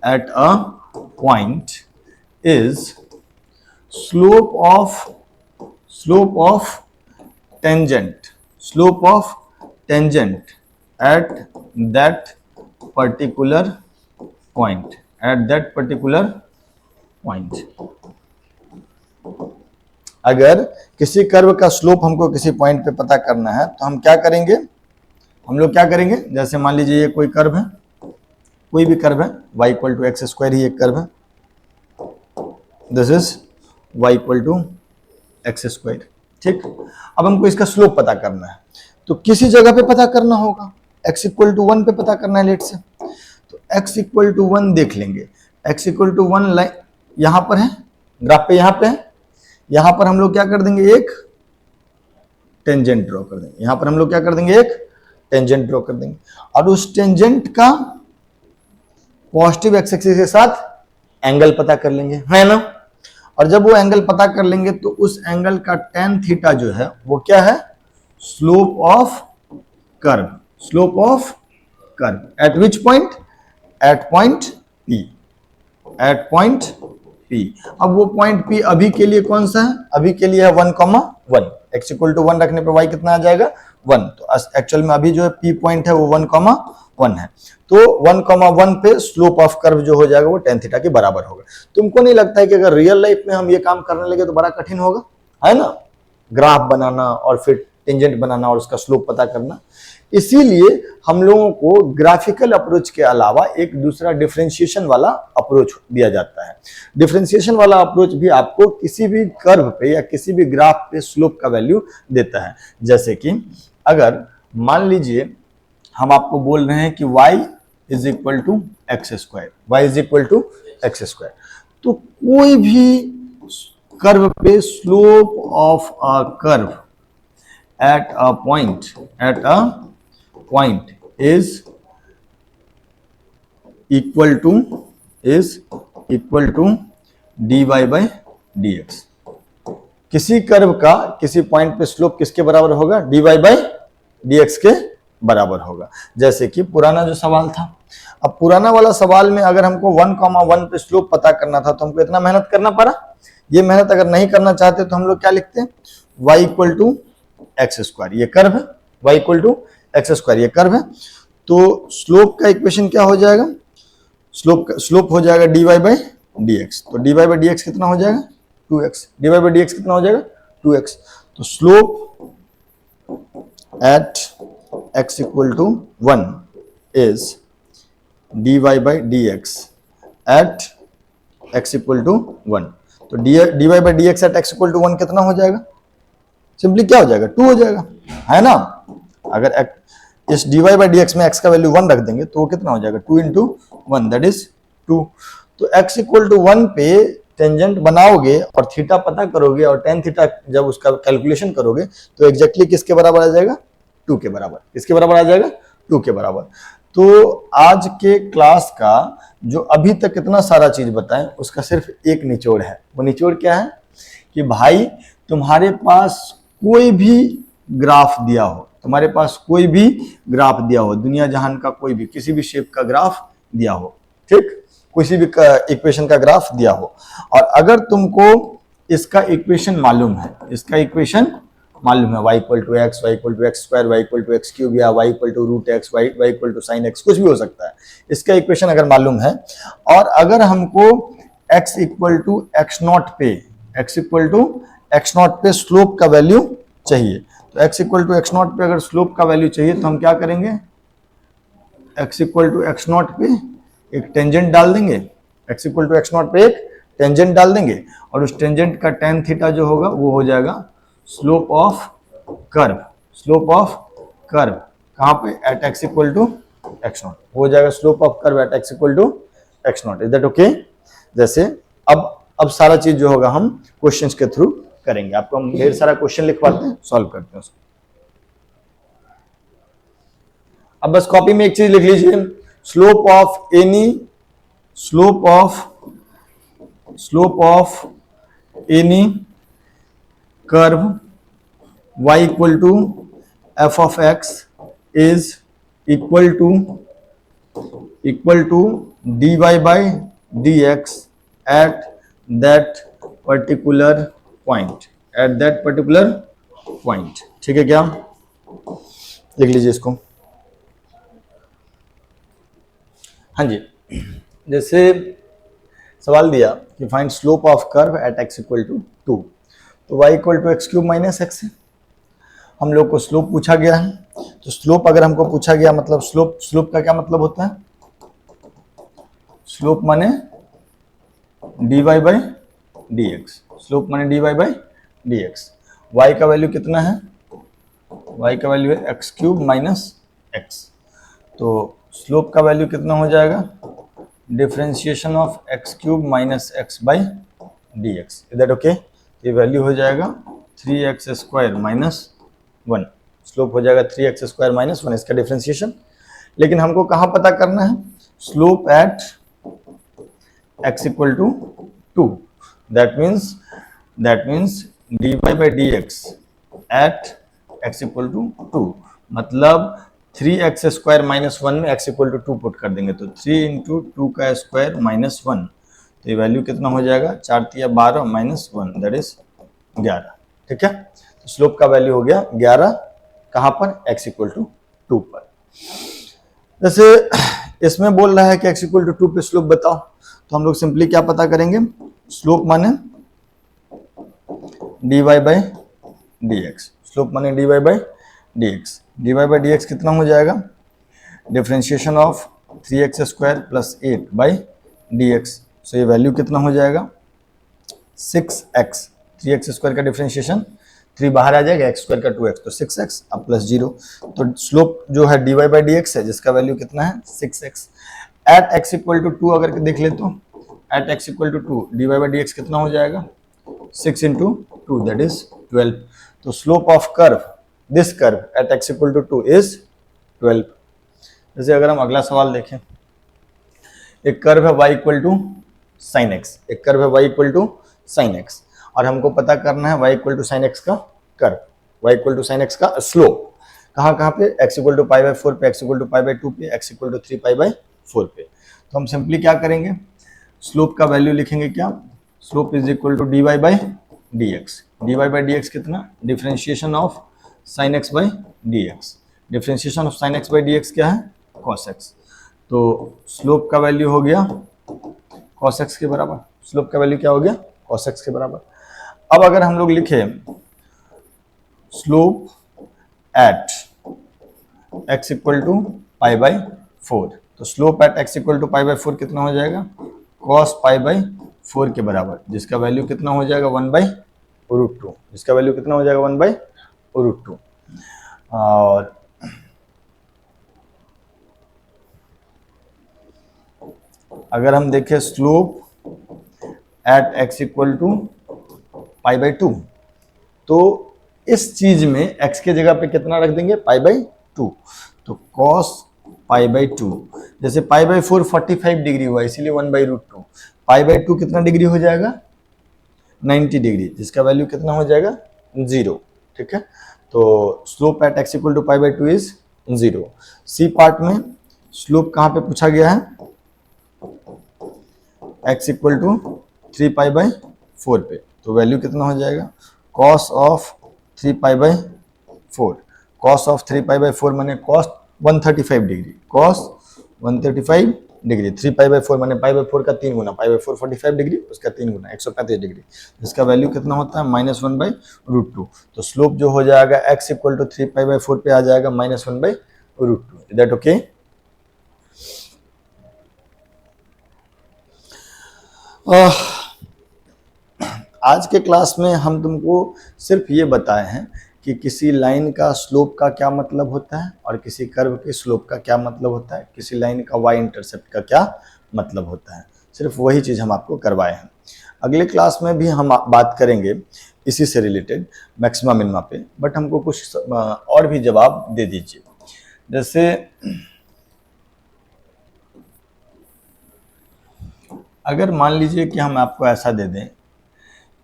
[SPEAKER 1] at a point is slope of tangent at that particular point, अगर किसी कर्व का स्लोप हमको किसी पॉइंट पे पता करना है तो हम क्या करेंगे, हम लोग क्या करेंगे, जैसे मान लीजिए ये कोई कर्व है, कोई भी कर्व है, y equal to x square ही एक कर्व है, this is y equal to x square. ठीक, अब हमको इसका स्लोप पता करना है तो किसी जगह पे पता करना होगा, x इक्वल टू 1 पे पता करना है लेट से। तो x इक्वल टू 1 देख लेंगे, x इक्वल टू 1 लाइन यहां पर है, ग्राफ पे यहां पे है, यहां पर हम लोग क्या कर देंगे, एक टेंजेंट ड्रॉ कर देंगे। यहां पर हम लोग क्या कर देंगे, एक टेंजेंट ड्रॉ कर देंगे और उस टेंजेंट का पॉजिटिव एक्स एक्सिस के साथ एंगल पता कर लेंगे, है ना। और जब वो एंगल पता कर लेंगे तो उस एंगल का tan थीटा जो है वो क्या है, slope of curve, slope of curve at which point, at point P, at point P। अब वो पॉइंट P अभी के लिए कौन सा है, अभी के लिए है 1,1। x इक्वल टू 1 रखने पे y कितना आ जाएगा, 1। तो एक्चुअल में अभी जो है P पॉइंट है वो 1,1 है, तो 1,1 पे स्लोप ऑफ कर्व जो हो जाएगा वो tan थीटा के बराबर होगा। तुमको नहीं लगता है कि अगर रियल लाइफ में हम ये काम करने लगे तो बड़ा कठिन होगा, है ना, ग्राफ बनाना और फिर टेंजेंट बनाना और उसका स्लोप पता करना। इसीलिए हम लोगों को ग्राफिकल अप्रोच के अलावा एक दूसरा डिफरेंशिएशन वाला अप्रोच दिया जाता है। डिफरेंशिएशन वाला अप्रोच भी आपको किसी भी कर्व पे या किसी भी ग्राफ पे स्लोप का वैल्यू देता है। जैसे कि अगर मान लीजिए हम आपको बोल रहे हैं कि y is equal to x square, y is equal to x square, तो कोई भी कर्व पे slope of a curve at a point is equal to dy by dx। किसी कर्व का किसी पॉइंट पे स्लोप किसके बराबर होगा, dy बाई dx के बराबर होगा। जैसे कि पुराना जो सवाल था, अब पुराना वाला सवाल में अगर हमको 1,1 पे स्लोप पता करना था तो हमको इतना मेहनत करना पड़ा। ये मेहनत अगर नहीं करना चाहते तो हम लोग क्या लिखते हैं, y equal to x square, ये कर्व है, y equal to x square ये कर्व है। तो स्लोप का इक्वेशन क्या हो जाएगा, स्लोप हो जाएगा dy बाई dx। तो dy बाई dx कितना हो जाएगा, 2x। dy बाई dx कितना हो जाएगा, 2x। तो slope at x equal to 1 is dy by dx at x equal to 1। तो dy by dx at x equal to 1 कितना हो जाएगा, सिंपली क्या हो जाएगा, 2 हो जाएगा, है ना। अगर इस dy बाई dx में x का वैल्यू 1 रख देंगे तो वो कितना हो जाएगा, 2 इंटू 1 दैट इज 2। तो x इक्वल टू 1 पे टेंजेंट बनाओगे और थीटा पता करोगे और टेन थीटा जब उसका कैलकुलेशन करोगे तो एग्जैक्टली किसके बराबर आ जाएगा, 2 के बराबर। किसके बराबर आ जाएगा, 2 के बराबर। तो आज के क्लास का जो अभी तक इतना सारा चीज बताएं उसका सिर्फ एक निचोड़ है। वो निचोड़ क्या है कि भाई तुम्हारे पास कोई भी ग्राफ दिया हो, तुम्हारे पास कोई भी ग्राफ दिया हो, दुनिया जहान का कोई भी किसी भी शेप का ग्राफ दिया हो, ठीक, किसी भी इक्वेशन का ग्राफ दिया हो, और अगर तुमको इसका इक्वेशन मालूम है, इसका इक्वेशन मालूम है, y equal to x, y equal to x square, y equal to x cube, या y equal to root x, y equal to sine x, कुछ भी हो सकता है, इसका इक्वेशन अगर मालूम है, और अगर हमको x equal to x not पे, x equal to x not पे स्लोप का वैल्यू चाहिए, तो x equal to x not पे अगर स्लोप का वैल्यू चाहिए तो हम क्या करेंगे, x equal to x not पे एक टेंजेंट डाल देंगे, x equal to x not पे एक टेंजेंट डाल देंगे, और उस टेंजेंट का tan थीटा जो होगा वो हो जाएगा slope of curve, slope of curve कहाँ पे, at x equal to x not, हो जाएगा slope of curve at x equal to x not. Is that okay? जैसे अब सारा चीज जो होगा हम क्वेश्चंस के थ्रू करेंगे। आपको हम ढेर सारा क्वेश्चन लिखवाते हैं, सॉल्व करते हैं उसको। अब बस कॉपी में एक चीज लिख लीजिए, slope of any, slope of any curve y equal to f of x is equal to dy by dx at that particular point, at that particular point. ठीक है क्या? लिख लीजिए इसको। हाँ जी, जैसे सवाल दिया कि find slope of curve at x equal to 2, तो y equal to x cube minus x है, हम लोग को स्लोप पूछा गया है। तो स्लोप अगर हमको पूछा गया, मतलब स्लोप का क्या मतलब होता है, स्लोप माने dy बाई dx, स्लोप माने dy बाई dx। y का वैल्यू कितना है, y का वैल्यू है एक्स क्यूब माइनस एक्स, तो स्लोप का वैल्यू कितना हो जाएगा, differentiation of x cube minus x by d x. Is that okay? ये वैल्यू हो जाएगा 3x स्क्वायर माइनस 1, स्लोप हो जाएगा 3x स्क्वायर माइनस 1, इसका डिफरेंशिएशन। लेकिन हमको कहाँ पता करना है, slope at x equal to 2, that means dy by d x at x equal to 2, मतलब 3x स्क्वायर माइनस 1 में x इक्वल टू 2 पुट कर देंगे, तो 3 इंटू 2 का स्क्वायर माइनस 1, तो ये वैल्यू कितना हो जाएगा, 4 तिया 12 माइनस 1, दैट इज 11। ठीक है, तो स्लोप का वैल्यू हो गया 11, कहाँ पर, x इक्वल टू 2 पर। जैसे इसमें बोल रहा है कि x इक्वल टू 2 पे स्लोप बताओ, तो हम लोग सिंपली क्या पता करेंगे, स्लोप माने dy बाई dx, स्लोप माने dy by dx, dy by dx कितना हो जाएगा, differentiation of 3x square plus 8 by dx, सो ये वैल्यू कितना हो जाएगा 6x, 3x स्क्वायर का डिफरेंशिएशन 3 बाहर आ जाएगा, x स्क्वायर का 2x, तो 6x अब प्लस 0, तो स्लोप जो है dy बाई dx है जिसका वैल्यू कितना है 6x। Eight x equal to 2 अगर देख ले तो at x equal to 2 dy by dx कितना हो जाएगा 6 इंटू 2, दैट इज 12, तो slope of curve, this curve at x equal to 2 is 12। जैसे अगर हम अगला सवाल देखें, एक कर्व है y equal to sine x, एक कर्व है y equal to sine x, और हमको पता करना है y equal to sine x का curve, y equal to sine x का स्लोप, कहाँ कहाँ पे, x equal to pi by 4 पे, x equal to pi by 2 पे, x equal to 3 pi by 4 पे। तो हम सिंपली क्या करेंगे, स्लोप का वैल्यू लिखेंगे क्या, slope is equal to dy by dx, dy by dx कितना, differentiation of sine x by dx, differentiation of sine x by dx क्या है, cos x, तो स्लोप का वैल्यू हो गया cos x के बराबर, स्लोप का वैल्यू क्या हो गया cos x के बराबर। अब अगर हम लोग लिखे slope at x equal to pi by 4, तो slope at x equal to pi by 4 कितना हो जाएगा, cos पाई बाई 4 के बराबर, जिसका वैल्यू कितना हो जाएगा 1 बाई रूट 2, जिसका वैल्यू कितना हो जाएगा 1 बाई रूट 2। और अगर हम देखें slope at x equal to pi by 2। तो इस चीज में x के जगह पे कितना रख देंगे, पाई बाई 2। तो cos पाई बाई 2, जैसे पाई बाई 4 45 डिग्री हुआ इसीलिए 1/√2, पाई बाई 2 कितना डिग्री हो जाएगा, 90 डिग्री, जिसका वैल्यू कितना हो जाएगा, 0। ठीक है, तो slope at x equal to pi by 2 is 0। C part में स्लोप कहाँ पे पूछा गया है, x equal to 3 pi by 4 पे, तो वैल्यू कितना हो जाएगा, cos of 3 pi by 4, cos of 3 pi by 4 माने cos 135 degree, cos 135 degree, 3 pi by 4 माने पाई बाई 4 का 3 गुना, पाई बाई 4 45 डिग्री, उसका 3 गुना 135 डिग्री, इसका वैल्यू कितना होता है, -1/√2। तो स्लोप जो हो जाएगा x equal to 3 pi by 4 पे आ जाएगा -1/√2। Is that okay? आज के क्लास में हम तुमको सिर्फ ये बताए हैं कि किसी लाइन का स्लोप का क्या मतलब होता है और किसी कर्व के स्लोप का क्या मतलब होता है, किसी लाइन का y इंटरसेप्ट का क्या मतलब होता है, सिर्फ वही चीज़ हम आपको करवाए हैं। अगले क्लास में भी हम बात करेंगे इसी से रिलेटेड मैक्सिमा मिनिमा पे, बट हमको कुछ और भी जवाब दे दीजिए। जैसे अगर मान लीजिए कि हम आपको ऐसा दे दें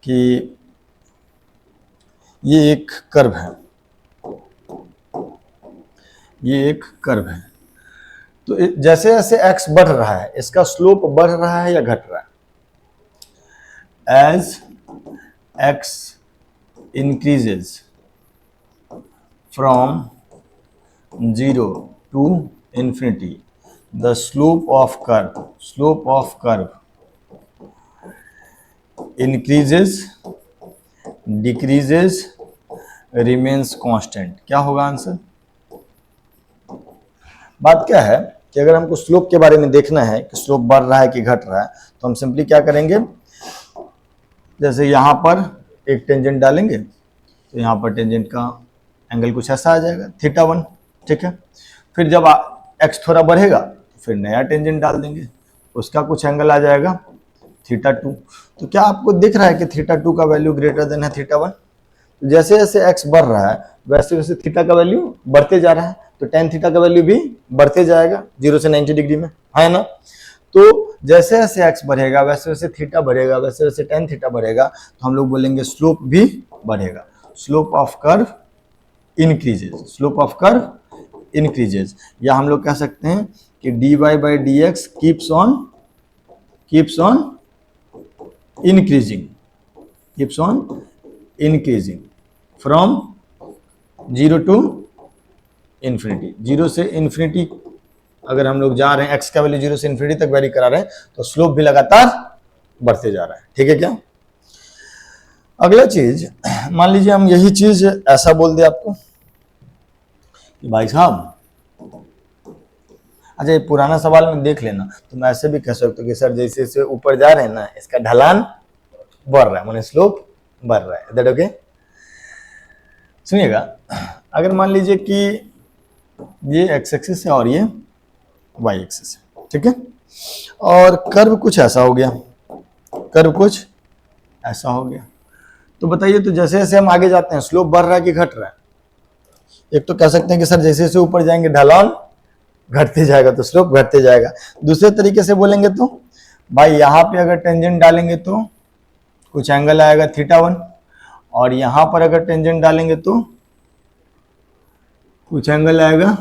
[SPEAKER 1] कि ये एक कर्व है, ये एक कर्व है, तो जैसे जैसे x बढ़ रहा है इसका स्लोप बढ़ रहा है या घट रहा है, as x increases from 0 to infinity the slope of curve increases, decreases, remains constant। क्या होगा आंसर? बात क्या है कि अगर हमको स्लोप के बारे में देखना है कि स्लोप बढ़ रहा है कि घट रहा है, तो हम सिंपली क्या करेंगे, जैसे यहाँ पर एक टेंजेंट डालेंगे तो यहाँ पर टेंजेंट का एंगल कुछ ऐसा आ जाएगा θ1। ठीक है, फिर जब x थोड़ा बढ़ेगा तो फिर नया टेंजेंट डाल देंगे, उसका कुछ एंगल आ जाएगा θ2। तो क्या आपको दिख रहा है कि θ2 का वैल्यू ग्रेटर देन है θ1? तो जैसे जैसे x बढ़ रहा है वैसे वैसे थीटा का वैल्यू बढ़ते जा रहा है, तो tan थीटा का वैल्यू भी बढ़ते जाएगा 0 से 90 डिग्री में, है ना। तो जैसे जैसे x बढ़ेगा वैसे वैसे थीटा बढ़ेगा, वैसे वैसे tan थीटा बढ़ेगा, तो हम लोग बोलेंगे स्लोप भी बढ़ेगा, slope of curve increases, slope of curve increases. या हम लोग कह सकते हैं कि dy/dx keeps on increasing from 0 to infinity। 0 से इन्फिनिटी अगर हम लोग जा रहे हैं, x का वैल्यू 0 से इन्फिनिटी तक वेरी करा रहे हैं, तो स्लोप भी लगातार बढ़ते जा रहा है। ठीक है क्या? अगला चीज, मान लीजिए हम यही चीज ऐसा बोल दे आपको कि भाई साहब, अच्छा ये पुराना सवाल में देख लेना, तुम ऐसे भी कह सकते हो कि सर जैसे जैसे ऊपर जा रहे हैं ना इसका ढलान बढ़ रहा है, माने स्लोप बढ़ रहा है। That okay? सुनिएगा, अगर मान लीजिए कि ये x एक्सिस है और ये y एक्सिस है, ठीक है, और कर्व कुछ ऐसा हो गया, कर्व कुछ ऐसा हो गया, तो बताइए, तो जैसे जैसे हम आगे जाते हैं स्लोप बढ़ रहा है कि घट रहा है? एक तो कह सकते हैं कि सर जैसे जैसे ऊपर जाएंगे ढलान घटते जाएगा तो स्लोप घटते जाएगा। दूसरे तरीके से बोलेंगे तो भाई यहाँ पे अगर टेंजेंट डालेंगे तो कुछ एंगल आएगा θ1, और यहाँ पर अगर टेंजेंट डालेंगे तो कुछ एंगल आएगा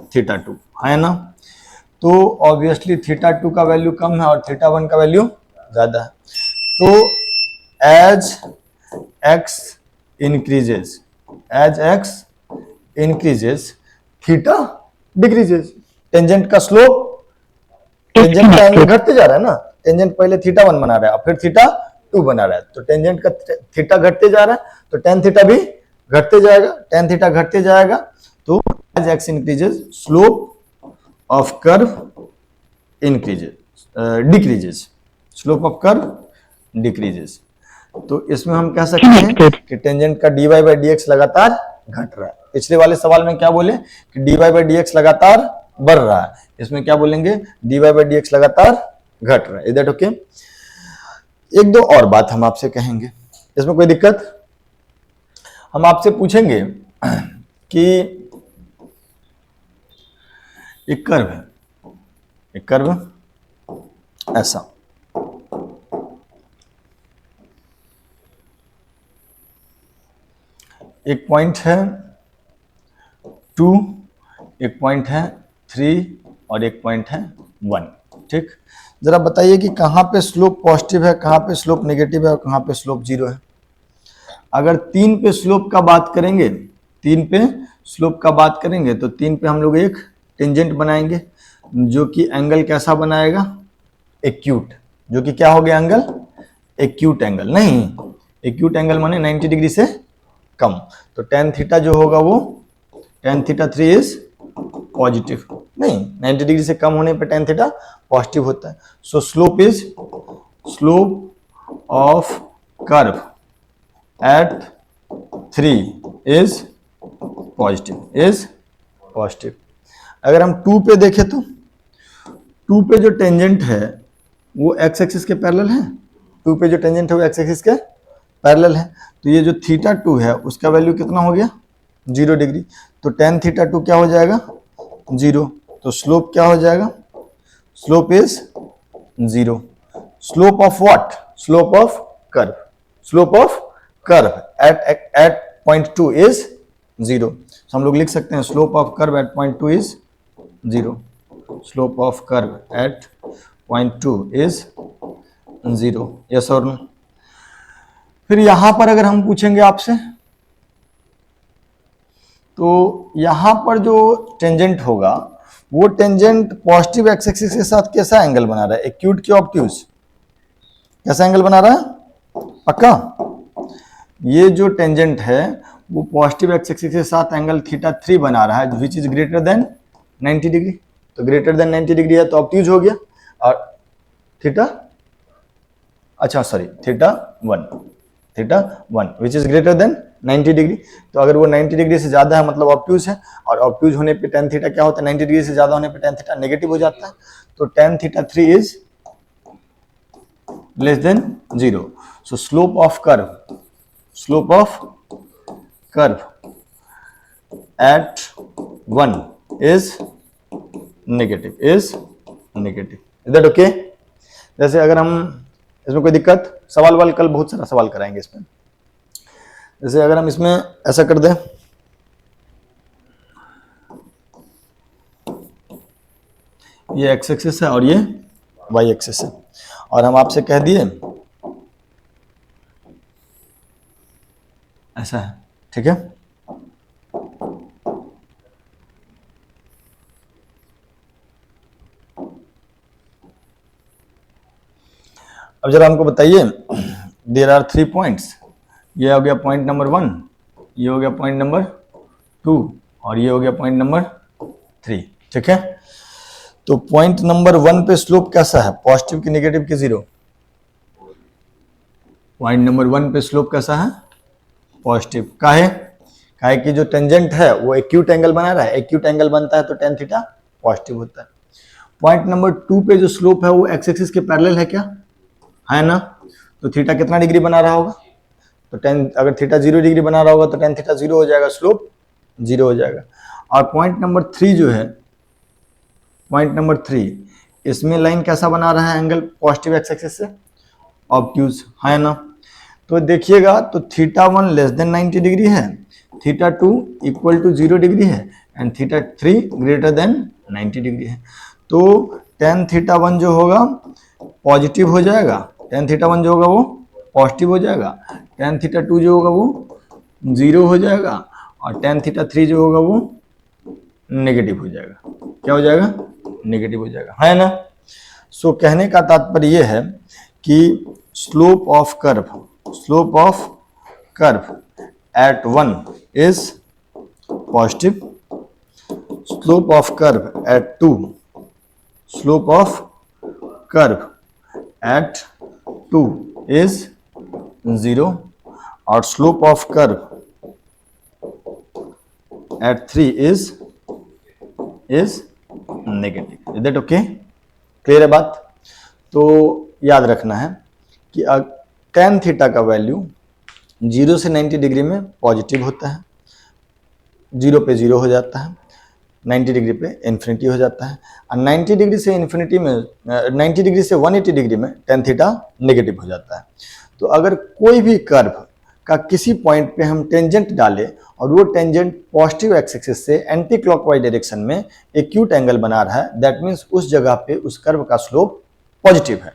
[SPEAKER 1] θ2, है ना। तो ऑब्वियसली θ2 का वैल्यू कम है और θ1 का वैल्यू ज्यादा है। तो as x increases theta decreases. Tangent का स्लोप, टेंजेंट का एंगल घटते जा रहा है ना, टेंजेंट पहले θ1 बना रहा है और फिर θ2 बना रहा है, तो टेंजेंट का थीटा घटते जा रहा है तो tan थीटा भी घटते जाएगा, tan थीटा घटते जाएगा, तो as x increases slope of curve decreases, slope of curve decreases. तो इसमें हम कह सकते हैं कि टेंजेंट का dy/dx लगातार घट रहा है। पिछले वाले सवाल में क्या बोले कि dy/dx लगातार बढ़ रहा है, इसमें क्या बोलेंगे dy/dx लगातार घट रहा है। Is that okay? एक दो और बात हम आपसे कहेंगे, इसमें कोई दिक्कत? हम आपसे पूछेंगे कि एक कर्व है, एक कर्व ऐसा, एक पॉइंट है 2, एक पॉइंट है 3 और एक पॉइंट है 1। ठीक, जरा बताइए कि कहाँ पे स्लोप पॉजिटिव है, कहाँ पे स्लोप नेगेटिव है और कहाँ पे स्लोप 0 है। अगर 3 पे स्लोप का बात करेंगे, 3 पे स्लोप का बात करेंगे तो 3 पे हम लोग एक टेंजेंट बनाएंगे जो कि एंगल कैसा बनाएगा, एक्यूट, जो कि क्या हो गया एंगल, एक्यूट एंगल। नहीं, एक्यूट एंगल माने 90 डिग्री से कम, तो tan थीटा जो होगा वो tan थीटा 3 इज पॉजिटिव। नहीं, 90 डिग्री से कम होने पे tan थीटा पॉजिटिव होता है। सो slope is, slope of curve eight 3 is positive, is positive. अगर हम 2 पे देखें तो 2 पे जो टेंजेंट है वो एक्स एक्सिस के पैरेलल है, 2 पे जो टेंजेंट है वो एक्स एक्सिस के पैरेलल है, तो ये जो थीटा 2 है उसका वैल्यू कितना हो गया, 0 डिग्री, तो tan थीटा 2 क्या हो जाएगा, 0, तो स्लोप क्या हो जाएगा, slope is 0। Slope of what, slope of curve, slope of curve eight point 2 is 0। हम लोग लिख सकते हैं slope of curve eight point 2 is 0, slope of curve eight point 2 is 0, yes और नो। फिर यहां पर अगर हम पूछेंगे आपसे, तो यहां पर जो टेंजेंट होगा वो टेंजेंट पॉजिटिव एक्स एक्सिस के साथ कैसा एंगल बना रहा है, एक्यूट की ऑब्ट्यूज, कैसा एंगल बना रहा है, पक्का? ये जो टेंजेंट है वो पॉजिटिव एक्स एक्सिस के साथ एंगल थीटा 3 बना रहा है which is greater than 90 degree, तो ग्रेटर देन 90 डिग्री है तो ऑब्ट्यूज हो गया, और थीटा, अच्छा sorry, theta 1 which is greater than 90 degree, तो अगर वो 90 डिग्री से ज्यादा है मतलब ऑब्ट्यूज है, और ऑब्ट्यूज होने पे tan थीटा क्या होता है, 90 डिग्री से ज्यादा होने पे tan थीटा नेगेटिव हो जाता है, तो tan theta 3 is less than 0। So slope of curve, slope of curve eight 1 is negative, is negative, is that okay? जैसे अगर हम, इसमें कोई दिक्कत, सवाल वाल कल बहुत सारा सवाल कराएंगे इसमें। जैसे अगर हम इसमें ऐसा कर दें, ये एक्स एक्सिस है और ये वाई एक्सिस है, और हम आपसे कह दिए ऐसा है, ठीक है? अब जरा हमको बताइए, देयर आर 3 पॉइंट्स, ये हो गया पॉइंट नंबर 1, ये हो गया पॉइंट नंबर 2 और ये हो गया पॉइंट नंबर 3, ठीक है? तो पॉइंट नंबर 1 पे स्लोप कैसा है, पॉजिटिव की नेगेटिव की 0? पॉइंट नंबर 1 पे स्लोप कैसा है, पॉजिटिव। काहे कि जो टेंजेंट है वो एक्यूट एंगल बना रहा है, एक्यूट एंगल बनता है तो tan थीटा पॉजिटिव होता है। पॉइंट नंबर 2 पे जो स्लोप है वो एक्स एक्सिस के पैरेलल है, क्या है ना, तो थीटा कितना डिग्री बना रहा होगा, तो tan, अगर थीटा 0 डिग्री बना रहा होगा तो tan थीटा 0 हो जाएगा, स्लोप 0 हो जाएगा। और पॉइंट नंबर 3 जो है, पॉइंट नंबर 3, इसमें लाइन कैसा बना रहा है एंगल पॉजिटिव एक्स एक्सिस से, ऑब्ट्यूज, है ना? तो देखिएगा, तो थीटा 1 लेस देन 90 डिग्री है, थीटा 2 इक्वल टू 0 डिग्री है, and theta 3 greater than 90 degree है, तो tan थीटा 1 जो होगा पॉजिटिव हो जाएगा, tan थीटा 1 जो होगा वो पॉजिटिव हो जाएगा, tan थीटा 2 जो होगा वो 0 हो जाएगा, और tan थीटा 3 जो होगा वो नेगेटिव हो जाएगा, क्या हो जाएगा, नेगेटिव हो जाएगा, है ना? सो कहने का तात्पर्य यह है कि slope of curve eight 1 is positive, slope of curve eight 2, slope of curve eight 2 is 0, और slope of curve eight 3 is negative. Is that okay? Clear है बात? तो याद रखना है कि tan थीटा का वैल्यू 0 से 90 डिग्री में पॉजिटिव होता है, 0 पे 0 हो जाता है, 90 डिग्री पे इन्फिनिटी हो जाता है, और 90 डिग्री से इन्फिनिटी में 90 डिग्री से 180 डिग्री में tan थीटा नेगेटिव हो जाता है। तो अगर कोई भी कर्व का किसी पॉइंट पे हम टेंजेंट डालें और वो टेंजेंट पॉजिटिव एक्स एक्सिस से एंटी क्लॉकवाइज डायरेक्शन में एक्यूट एंगल बना रहा है, दैट मीन्स उस जगह पे उस कर्व का स्लोप पॉजिटिव है।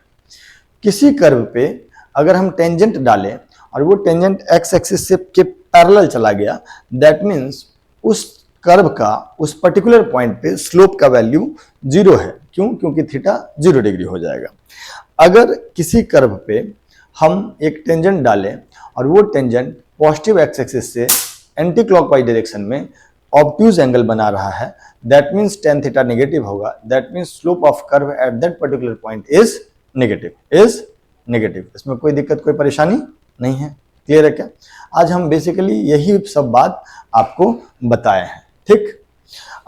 [SPEAKER 1] किसी कर्व पे अगर हम टेंजेंट डालें और वो टेंजेंट एक्स एक्सिस से के पैरेलल चला गया, दैट मीन्स उस कर्व का उस पर्टिकुलर पॉइंट पे स्लोप का वैल्यू 0 है। क्यों? क्योंकि थीटा 0 डिग्री हो जाएगा। अगर किसी कर्व पे हम एक टेंजेंट डालें और वो टेंजेंट पॉजिटिव एक्स एक्सिस से एंटी क्लॉकवाइज डायरेक्शन में ऑब्ट्यूज एंगल बना रहा है, that means tan theta negative होगा, that means slope of curve at that particular point is negative. इसमें कोई दिक्कत, कोई परेशानी नहीं है। क्लियर है क्या? आज हम बेसिकली यही सब बात आपको बताए हैं। ठीक,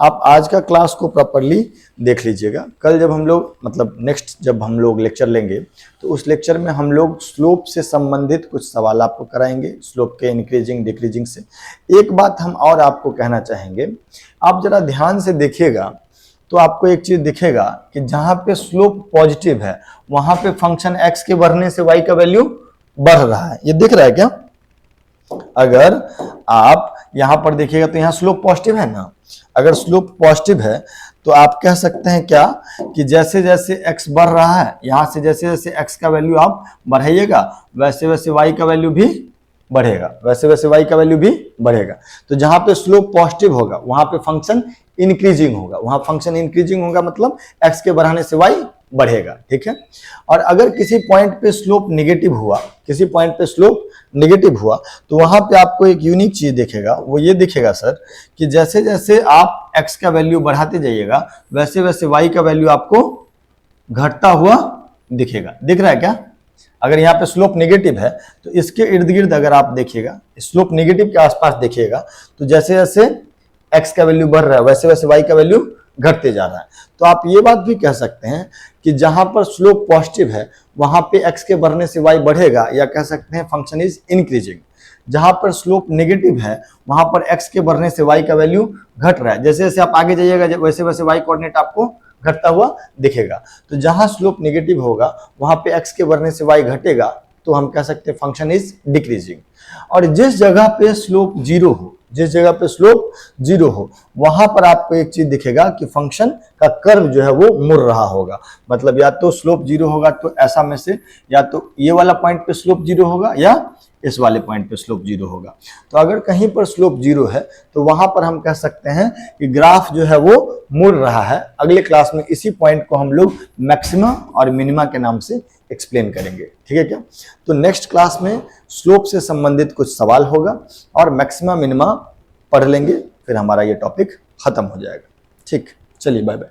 [SPEAKER 1] आप आज का क्लास को प्रॉपरली देख लीजिएगा। कल जब हम लोग मतलब नेक्स्ट जब हम लोग लेक्चर लेंगे तो उस लेक्चर में हम लोग स्लोप से संबंधित कुछ सवाल आपको कराएंगे, स्लोप के इंक्रीजिंग डिक्रीजिंग से। एक बात हम और आपको कहना चाहेंगे, आप जरा ध्यान से देखिएगा तो आपको एक चीज दिखेगा कि जहां पे स्लोप पॉजिटिव है वहां पे फंक्शन x के बढ़ने से y का वैल्यू बढ़ रहा है। ये दिख रहा है क्या? अगर आप यहां पर देखिएगा तो यहां स्लोप पॉजिटिव है ना। अगर स्लोप पॉजिटिव है तो आप कह सकते हैं क्या कि जैसे जैसे x बढ़ रहा है, यहां से जैसे जैसे x का वैल्यू आप बढ़ाइएगा वैसे वैसे y का वैल्यू भी बढ़ेगा, वैसे वैसे y का वैल्यू भी बढ़ेगा। तो जहां पे स्लोप पॉजिटिव होगा वहां पे फंक्शन इंक्रीजिंग होगा, वहां फंक्शन इंक्रीजिंग होगा मतलब x के बढ़ाने से y बढ़ेगा। ठीक है। और अगर किसी पॉइंट पे स्लोप नेगेटिव हुआ, किसी पॉइंट पे स्लोप नेगेटिव हुआ तो वहां पे आपको एक यूनिक चीज दिखेगा, वो ये दिखेगा सर कि जैसे जैसे आप x का वैल्यू बढ़ाते जाइएगा वैसे वैसे y का वैल्यू आपको घटता हुआ दिखेगा। दिख रहा है क्या? अगर यहाँ पे स्लोप नेगेटिव है तो इसके इर्द गिर्द अगर आप देखिएगा, स्लोप नेगेटिव के आसपास देखिएगा तो जैसे जैसे x का वैल्यू बढ़ रहा है वैसे वैसे y का वैल्यू घटते जा रहा है। तो आप ये बात भी कह सकते हैं कि जहां पर स्लोप पॉजिटिव है वहां पे x के बढ़ने से y बढ़ेगा, या कह सकते हैं फंक्शन इज इंक्रीजिंग। जहां पर स्लोप नेगेटिव है वहां पर x के बढ़ने से y का वैल्यू घट रहा है। जैसे जैसे आप आगे जाइएगा वैसे वैसे y कोऑर्डिनेट आपको घटता हुआ दिखेगा। तो जहां स्लोप नेगेटिव होगा वहां पे x के बढ़ने से y घटेगा तो हम कह सकते हैं फंक्शन इज डिक्रीजिंग। और जिस जगह पे स्लोप 0 हो, जिस जगह पे स्लोप 0 हो वहां पर आपको एक चीज दिखेगा कि फंक्शन का कर्व जो है वो मुड़ रहा होगा। मतलब या तो स्लोप 0 होगा तो ऐसा में से या तो ये वाला पॉइंट पे स्लोप 0 होगा या इस वाले पॉइंट पे स्लोप 0 होगा। तो अगर कहीं पर स्लोप 0 है तो वहां पर हम कह सकते हैं कि ग्राफ जो है वो मुड़ रहा है। अगले क्लास में इसी पॉइंट को हम लोग मैक्सिमा और मिनिमा के नाम से एक्सप्लेन करेंगे। ठीक है क्या? तो नेक्स्ट क्लास में स्लोप से संबंधित कुछ सवाल होगा और मैक्सिमा मिनिमा पढ़ लेंगे, फिर हमारा ये टॉपिक खत्म हो जाएगा। ठीक, चलिए बाय बाय।